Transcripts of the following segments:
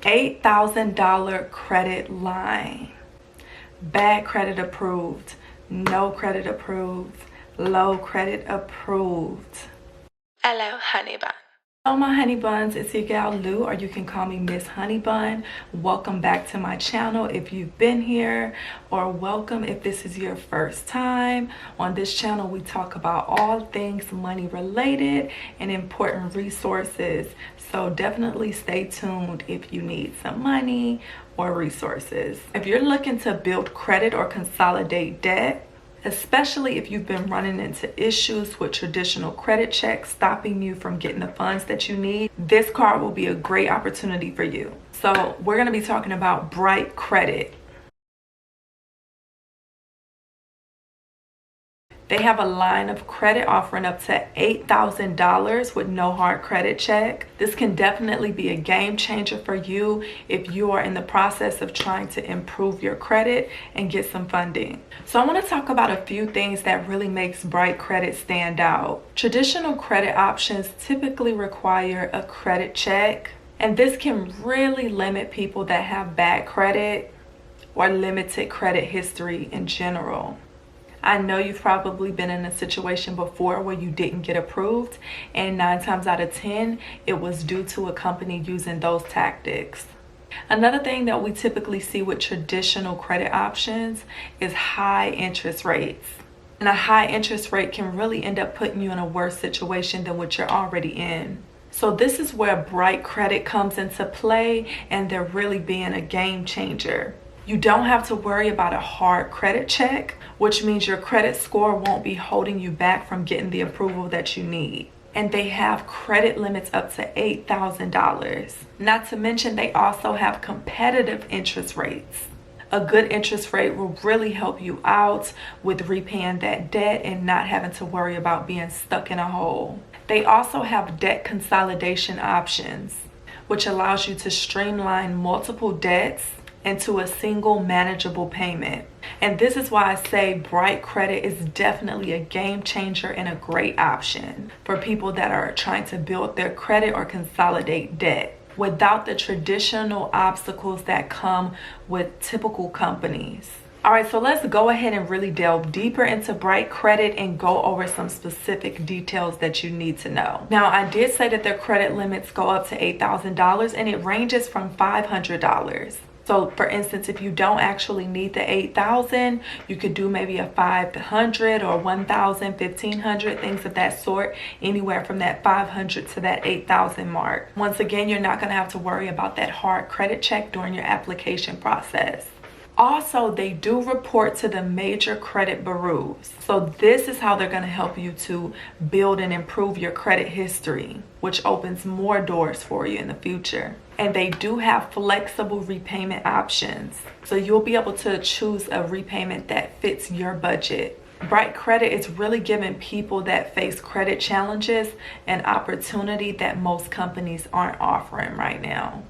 $8,000 credit line. Bad credit approved, no credit approved, low credit approved. Hello, honey bun. Hello, my honey buns. It's your gal Lou, or you can call me Miss Honey Bun. Welcome back to my channel if you've been here, or welcome if this is your first time. On this channel, we talk about all things money related and important resources. So definitely stay tuned if you need some money or resources. If you're looking to build credit or consolidate debt, especially if you've been running into issues with traditional credit checks stopping you from getting the funds that you need, this card will be a great opportunity for you. So we're going to be talking about Bright Credit. They have a line of credit offering up to $8,000 with no hard credit check. This can definitely be a game changer for you if you are in the process of trying to improve your credit and get some funding. So I want to talk about a few things that really makes Bright Credit stand out. Traditional credit options typically require a credit check, and this can really limit people that have bad credit or limited credit history in general. I know you've probably been in a situation before where you didn't get approved, and 9 times out of 10, it was due to a company using those tactics. Another thing that we typically see with traditional credit options is high interest rates. And a high interest rate can really end up putting you in a worse situation than what you're already in. So this is where Bright Credit comes into play, and they're really being a game changer. You don't have to worry about a hard credit check, which means your credit score won't be holding you back from getting the approval that you need. And they have credit limits up to $8,000. Not to mention, they also have competitive interest rates. A good interest rate will really help you out with repaying that debt and not having to worry about being stuck in a hole. They also have debt consolidation options, which allows you to streamline multiple debts into a single manageable payment. And this is why I say Bright Credit is definitely a game changer and a great option for people that are trying to build their credit or consolidate debt without the traditional obstacles that come with typical companies. All right, so let's go ahead and really delve deeper into Bright Credit and go over some specific details that you need to know. Now, I did say that their credit limits go up to $8,000, and it ranges from $500. So for instance, if you don't actually need the $8,000, you could do maybe a $500 or $1,000, $1,500, things of that sort, anywhere from that $500 to that $8,000 mark. Once again, you're not going to have to worry about that hard credit check during your application process. Also, they do report to the major credit bureaus. So this is how they're going to help you to build and improve your credit history, which opens more doors for you in the future. And they do have flexible repayment options. So you'll be able to choose a repayment that fits your budget. Bright Credit is really giving people that face credit challenges an opportunity that most companies aren't offering right now.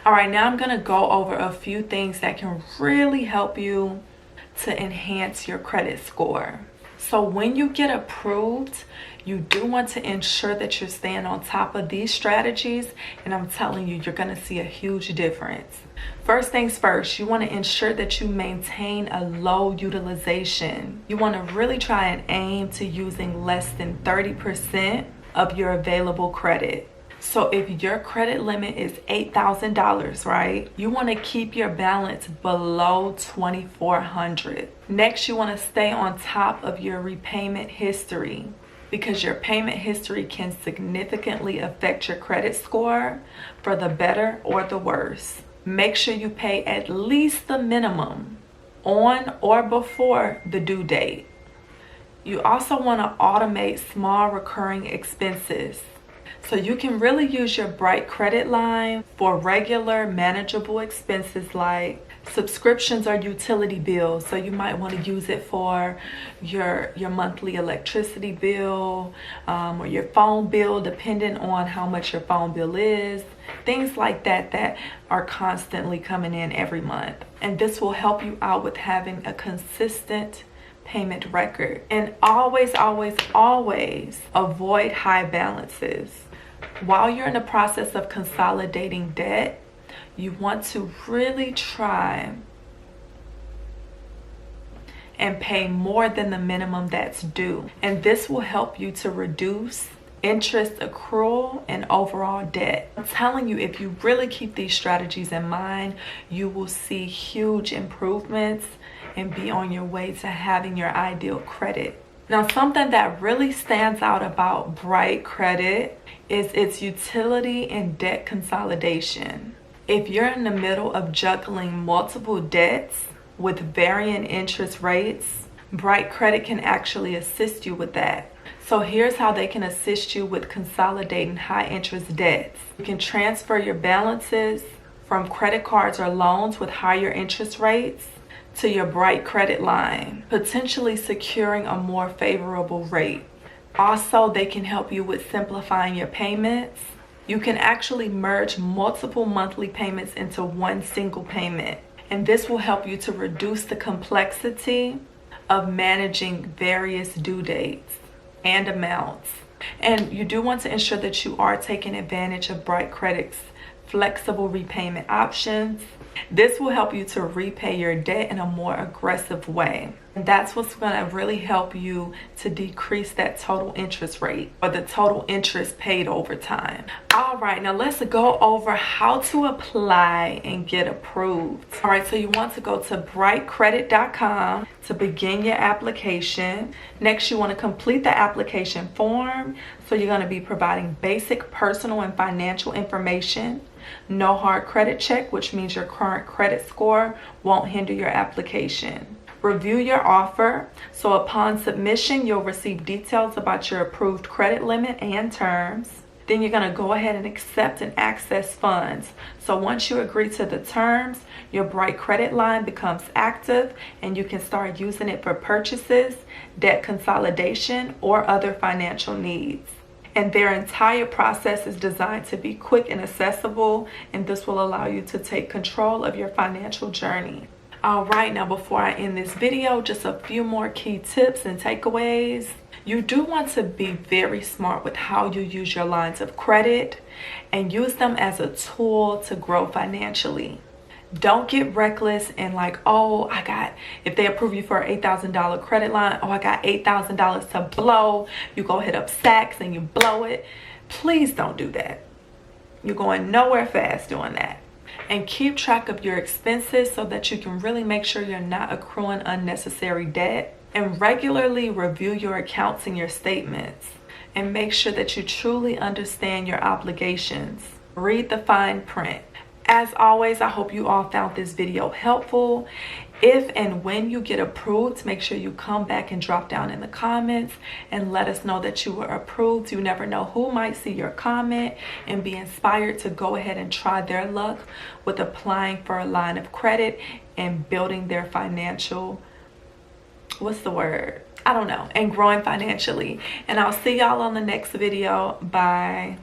All right, now I'm going to go over a few things that can really help you to enhance your credit score. So when you get approved, you do want to ensure that you're staying on top of these strategies, and I'm telling you, you're going to see a huge difference. First things first, you want to ensure that you maintain a low utilization. You want to really try and aim to using less than 30% of your available credit. So if your credit limit is $8,000, right, you want to keep your balance below $2,400. Next, you want to stay on top of your repayment history, because your payment history can significantly affect your credit score for the better or the worse. Make sure you pay at least the minimum on or before the due date. You also want to automate small recurring expenses. So you can really use your Bright Credit line for regular manageable expenses like subscriptions or utility bills. So you might want to use it for your monthly electricity bill or your phone bill, depending on how much your phone bill is. Things like that that are constantly coming in every month. And this will help you out with having a consistent payment record. And always, always, always avoid high balances. While you're in the process of consolidating debt, you want to really try and pay more than the minimum that's due. And this will help you to reduce interest accrual and overall debt. I'm telling you, if you really keep these strategies in mind, you will see huge improvements and be on your way to having your ideal credit. Now, something that really stands out about Bright Credit is its utility in debt consolidation. If you're in the middle of juggling multiple debts with varying interest rates, Bright Credit can actually assist you with that. So here's how they can assist you with consolidating high interest debts. You can transfer your balances from credit cards or loans with higher interest rates to your Bright Credit line, potentially securing a more favorable rate. Also, they can help you with simplifying your payments. You can actually merge multiple monthly payments into one single payment. And this will help you to reduce the complexity of managing various due dates and amounts. And you do want to ensure that you are taking advantage of Bright Credit's flexible repayment options. This will help you to repay your debt in a more aggressive way. And that's what's going to really help you to decrease that total interest rate, or the total interest paid over time. All right, now let's go over how to apply and get approved. All right, so you want to go to brightcredit.com to begin your application. Next, you want to complete the application form. So you're going to be providing basic personal and financial information. No hard credit check, which means your current credit score won't hinder your application. Review your offer. So upon submission, you'll receive details about your approved credit limit and terms. Then you're going to go ahead and accept and access funds. So once you agree to the terms, your Bright Credit line becomes active and you can start using it for purchases, debt consolidation, or other financial needs. And their entire process is designed to be quick and accessible, and this will allow you to take control of your financial journey. All right, now before I end this video, just a few more key tips and takeaways. You do want to be very smart with how you use your lines of credit and use them as a tool to grow financially. Don't get reckless and like, oh, if they approve you for an $8,000 credit line, oh, I got $8,000 to blow. You go hit up Saks and you blow it. Please don't do that. You're going nowhere fast doing that. And keep track of your expenses so that you can really make sure you're not accruing unnecessary debt. And regularly review your accounts and your statements. And make sure that you truly understand your obligations. Read the fine print. As always, I hope you all found this video helpful. If and when you get approved, make sure you come back and drop down in the comments and let us know that you were approved. You never know who might see your comment and be inspired to go ahead and try their luck with applying for a line of credit and building their financial, and growing financially. And I'll see y'all on the next video. Bye.